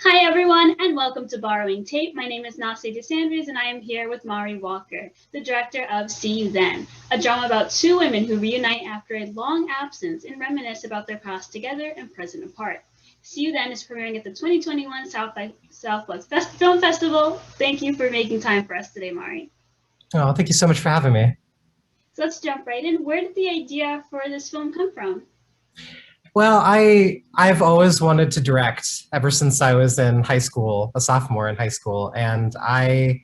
Hi everyone, and welcome to Borrowing Tape. My name is Nace DeSanders, and I am here with Mari Walker, the director of See You Then, a drama about two women who reunite after a long absence and reminisce about their past together and present apart. See You Then is premiering at the 2021 Southwest Film Festival. Thank you for making time for us today, Mari. Oh, thank you so much for having me. So let's jump right in. Where did the idea for this film come from? Well, I've always wanted to direct ever since I was in high school, a sophomore in high school, and I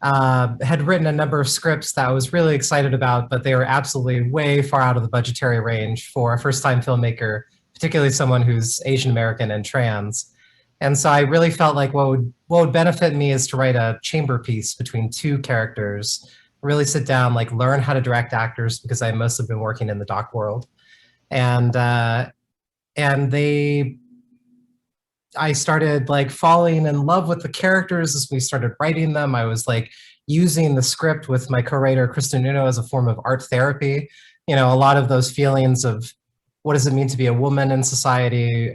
had written a number of scripts that I was really excited about, but they were absolutely way far out of the budgetary range for a first-time filmmaker, particularly someone who's Asian American and trans. And so I really felt like what would benefit me is to write a chamber piece between two characters, really sit down, like learn how to direct actors because I mostly been working in the doc world. And and they I started like falling in love with the characters as we started writing them. I was like using the script with my co-writer Kristen Nuno as a form of art therapy. You know, a lot of those feelings of what does it mean to be a woman in society?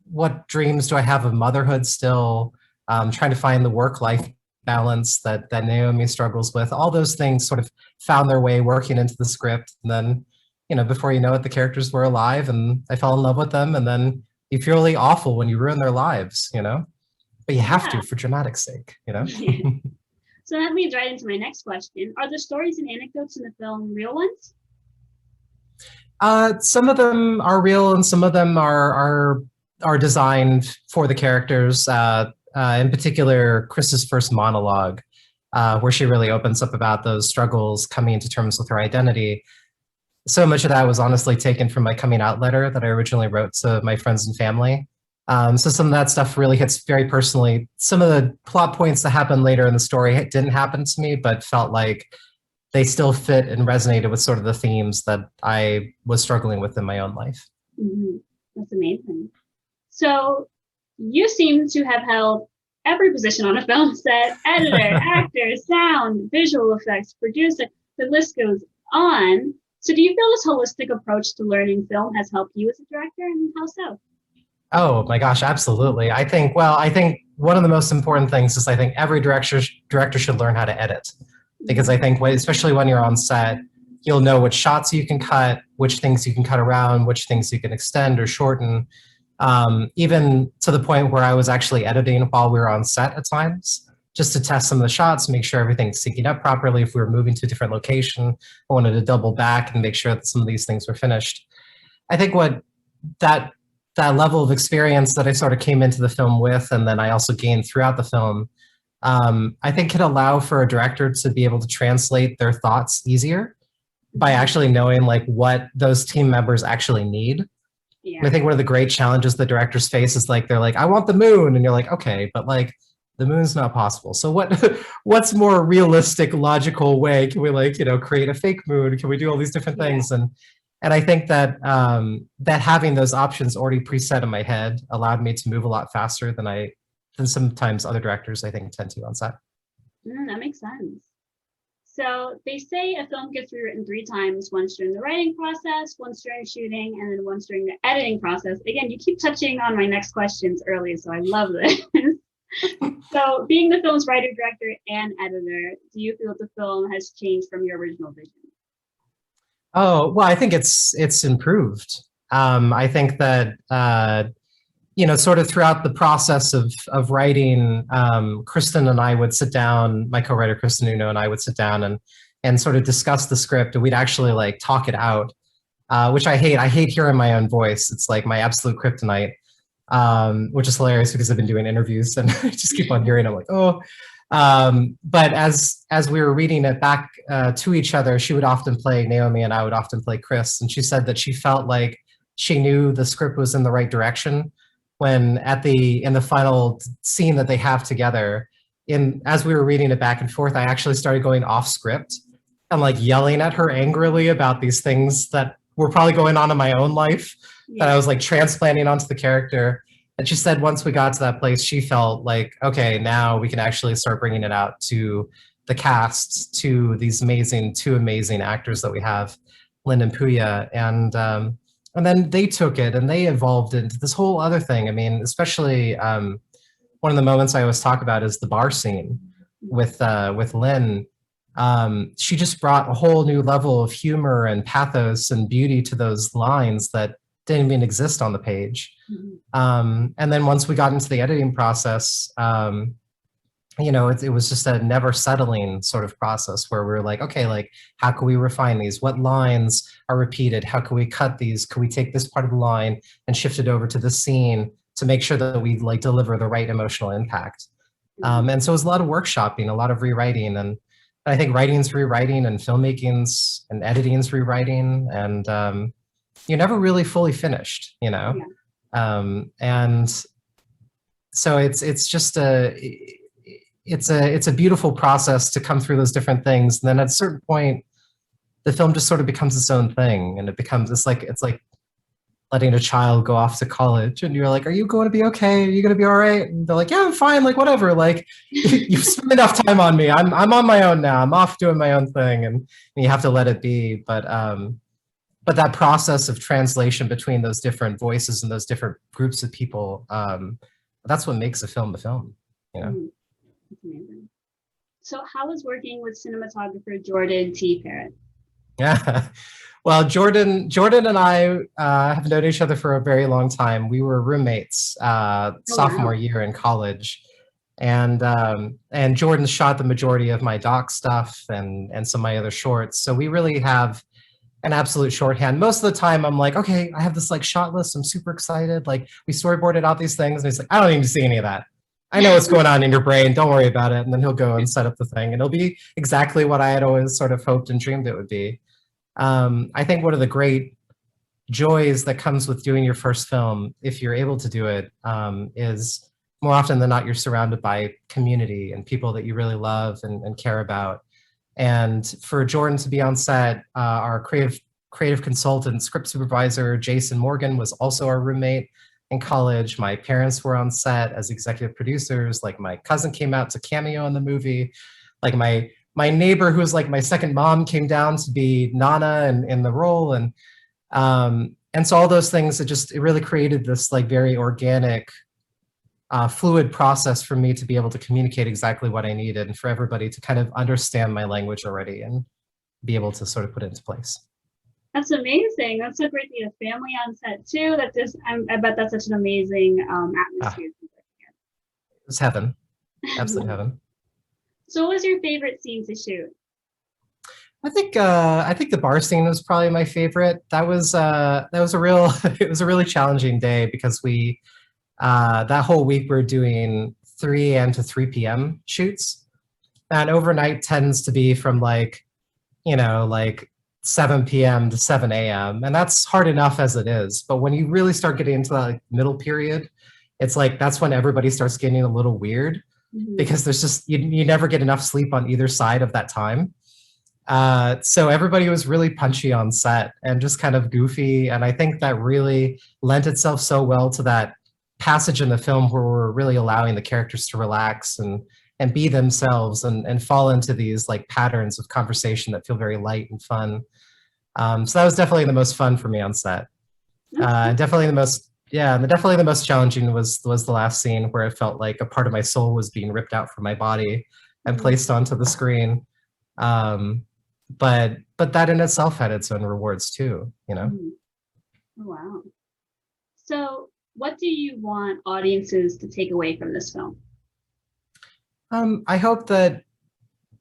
What dreams do I have of motherhood still? Trying to find the work-life balance that Naomi struggles with. All those things sort of found their way working into the script. And then, before you know it, the characters were alive and I fell in love with them. And then you feel really awful when you ruin their lives. But you have to for dramatic sake. So that leads right into my next question. Are the stories and anecdotes in the film real ones? Some of them are real and some of them are designed for the characters. In particular, Chris's first monologue, where she really opens up about those struggles coming into terms with her identity. So much of that was honestly taken from my coming out letter that I originally wrote to my friends and family. So some of that stuff really hits very personally. Some of the plot points that happened later in the story didn't happen to me, but felt like they still fit and resonated with sort of the themes that I was struggling with in my own life. Mm-hmm. That's amazing. So you seem to have held every position on a film set: editor, actor, sound, visual effects, producer, the list goes on. So do you feel this holistic approach to learning film has helped you as a director, and how so? Oh my gosh, absolutely. I think one of the most important things is I think every director should learn how to edit. Because I think, especially when you're on set, you'll know which shots you can cut, which things you can cut around, which things you can extend or shorten. Even to the point where I was actually editing while we were on set at times, just to test some of the shots, make sure everything's syncing up properly. If we were moving to a different location, I wanted to double back and make sure that some of these things were finished. I think what that level of experience that I sort of came into the film with, and then I also gained throughout the film, I think can allow for a director to be able to translate their thoughts easier by actually knowing like what those team members actually need. Yeah. And I think one of the great challenges the directors face is like, they're like, I want the moon. And you're like, okay, but like the moon's not possible. So what's more realistic, logical way? Can we create a fake moon? Can we do all these different things? And I think that that having those options already preset in my head allowed me to move a lot faster than sometimes other directors I think tend to on set. That makes sense. So they say a film gets rewritten 3 times: once during the writing process, once during shooting, and then once during the editing process. Again, you keep touching on my next questions early, so I love this. So being the film's writer, director, and editor, do you feel the film has changed from your original vision? Oh, well, I think it's improved. I think that sort of throughout the process of writing, Kristen and I would sit down, my co-writer Kristen Nuno and I would sit down and sort of discuss the script, and we'd actually like talk it out, which I hate. I hate hearing my own voice. It's like my absolute kryptonite, which is hilarious because I've been doing interviews and I just keep on hearing. I'm like, oh. But as we were reading it back to each other, she would often play Naomi and I would often play Chris. And she said that she felt like she knew the script was in the right direction when in the final scene that they have together, as we were reading it back and forth, I actually started going off script and like yelling at her angrily about these things that were probably going on in my own life that I was like transplanting onto the character. And she said once we got to that place, she felt like, okay, now we can actually start bringing it out to the cast, to these two amazing actors that we have, Lynn and Puya. And and then they took it and they evolved into this whole other thing. I mean, especially one of the moments I always talk about is the bar scene with Lynn. She just brought a whole new level of humor and pathos and beauty to those lines that didn't even exist on the page. And then once we got into the editing process, you know, it was just a never settling sort of process where we were like, okay, like, how can we refine these? What lines are repeated? How can we cut these? Can we take this part of the line and shift it over to the scene to make sure that we like deliver the right emotional impact? And so it was a lot of workshopping, a lot of rewriting. And I think writing's rewriting and filmmaking's and editing's rewriting. And you're never really fully finished, you know? Yeah. And so it's just it's a beautiful process to come through those different things. And then at a certain point, the film just sort of becomes its own thing. And it's like letting a child go off to college and you're like, are you going to be okay? Are you going to be all right? And they're like, yeah, I'm fine. Like, whatever. Like you've spent enough time on me. I'm on my own now. I'm off doing my own thing. And you have to let it be. But that process of translation between those different voices and those different groups of people, that's what makes a film, you know? That's amazing. So how was working with cinematographer Jordan T. Parrott? Yeah, well, Jordan and I have known each other for a very long time. We were roommates sophomore year in college, and Jordan shot the majority of my doc stuff and some of my other shorts. So we really have an absolute shorthand. Most of the time, I'm like, okay, I have this like shot list. I'm super excited. Like we storyboarded out these things, and he's like, I don't even see any of that. I know what's going on in your brain. Don't worry about it. And then he'll go and set up the thing, and it'll be exactly what I had always sort of hoped and dreamed it would be. I think one of the great joys that comes with doing your first film, if you're able to do it, is more often than not, you're surrounded by community and people that you really love and care about. And for Jordan to be on set, our creative consultant, script supervisor, Jason Morgan, was also our roommate in college. My parents were on set as executive producers. Like my cousin came out to cameo in the movie. Like my neighbor, who was like my second mom, came down to be Nana in the role. And so all those things, it really created this like very organic, fluid process for me to be able to communicate exactly what I needed and for everybody to kind of understand my language already and be able to sort of put it into place. That's amazing. That's so great to get a family on set too. I bet that's such an amazing atmosphere. It's heaven, absolute heaven. So what was your favorite scene to shoot? I think the bar scene was probably my favorite. That was a really challenging day because we that whole week we're doing 3 a.m. to 3 p.m. shoots, and overnight tends to be from like 7 p.m. to 7 a.m. and that's hard enough as it is. But when you really start getting into that like middle period, it's like that's when everybody starts getting a little weird. Because there's just, you never get enough sleep on either side of that time. So everybody was really punchy on set and just kind of goofy. And I think that really lent itself so well to that passage in the film where we're really allowing the characters to relax and be themselves and fall into these like patterns of conversation that feel very light and fun. So that was definitely the most fun for me on set. Definitely the most challenging was the last scene where it felt like a part of my soul was being ripped out from my body and placed onto the screen. But that in itself had its own rewards too, you know? Oh, wow. So what do you want audiences to take away from this film? I hope that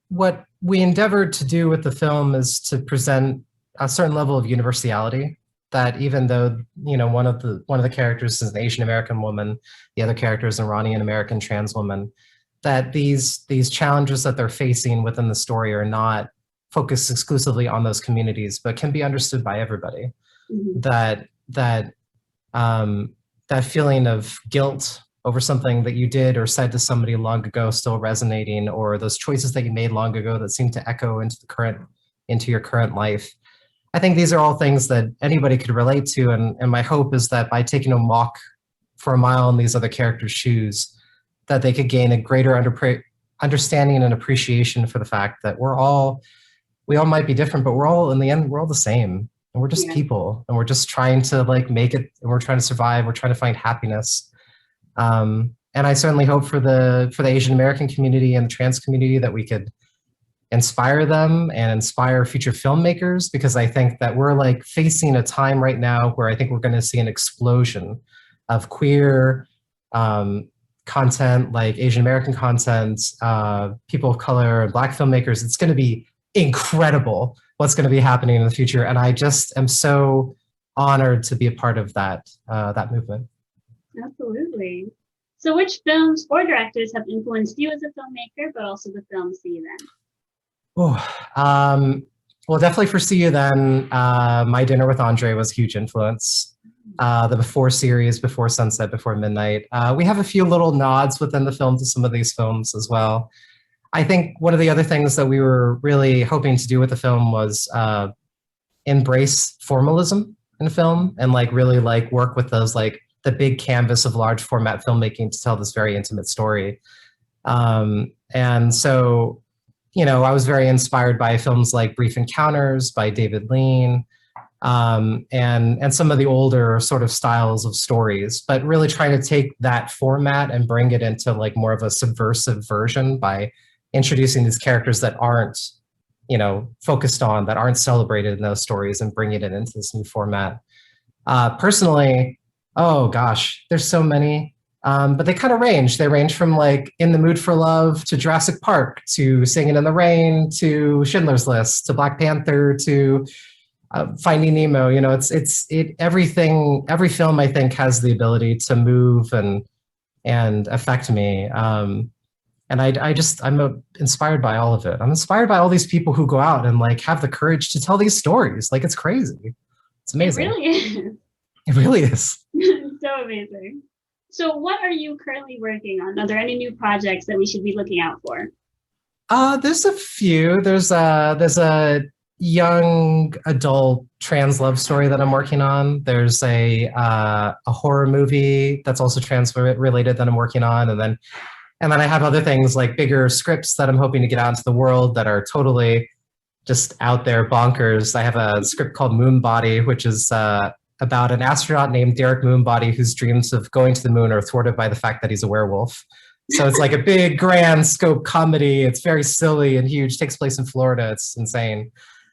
what we endeavored to do with the film is to present a certain level of universality. That even though one of the characters is an Asian American woman, the other character is an Iranian American trans woman, that these challenges that they're facing within the story are not focused exclusively on those communities, but can be understood by everybody. That feeling of guilt over something that you did or said to somebody long ago still resonating, or those choices that you made long ago that seem to echo into your current life. I think these are all things that anybody could relate to, and my hope is that by taking a walk for a mile in these other characters' shoes, that they could gain a greater understanding and appreciation for the fact that we all might be different, but in the end, we're all the same. and we're just Yeah. people, and we're just trying to like make it, and we're trying to survive, we're trying to find happiness. And I certainly hope for the Asian American community and the trans community that we could inspire them and inspire future filmmakers, because I think that we're like facing a time right now where I think we're going to see an explosion of queer content, like Asian American content, people of color, and Black filmmakers. It's going to be incredible what's going to be happening in the future, and I just am so honored to be a part of that movement. Absolutely. So which films or directors have influenced you as a filmmaker, but also the film See You Then? Oh, well, definitely for See You Then, My Dinner with Andre was a huge influence. The Before series, Before Sunset, Before Midnight. We have a few little nods within the film to some of these films as well. I think one of the other things that we were really hoping to do with the film was embrace formalism in film, and like really like work with those like the big canvas of large format filmmaking to tell this very intimate story. And so, you know, I was very inspired by films like Brief Encounters by David Lean, and some of the older sort of styles of stories, but really trying to take that format and bring it into like more of a subversive version by introducing these characters that aren't, you know, focused on, that aren't celebrated in those stories, and bringing it into this new format. Personally, oh gosh, there's so many. But they kind of range. They range from like In the Mood for Love to Jurassic Park to Singing in the Rain to Schindler's List to Black Panther to Finding Nemo. You know, everything. Every film I think has the ability to move and affect me. And I'm inspired by all of it. I'm inspired by all these people who go out and like have the courage to tell these stories. Like it's crazy. It's amazing. It really is. It really is. So amazing. So what are you currently working on? Are there any new projects that we should be looking out for? There's a few. There's a young adult trans love story that I'm working on. There's a horror movie that's also trans related that I'm working on, and then I have other things like bigger scripts that I'm hoping to get out into the world that are totally just out there bonkers. I have a script called Moonbody, which is about an astronaut named Derek Moonbody whose dreams of going to the moon are thwarted by the fact that he's a werewolf. So it's like a big grand scope comedy. It's very silly and huge, takes place in Florida. It's insane.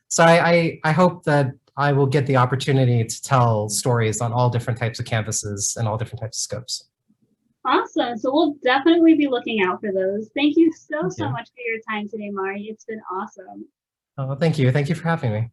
So I hope that I will get the opportunity to tell stories on all different types of canvases and all different types of scopes. Awesome. So we'll definitely be looking out for those. Thank you so much for your time today, Mari. It's been awesome. Oh, thank you. Thank you for having me.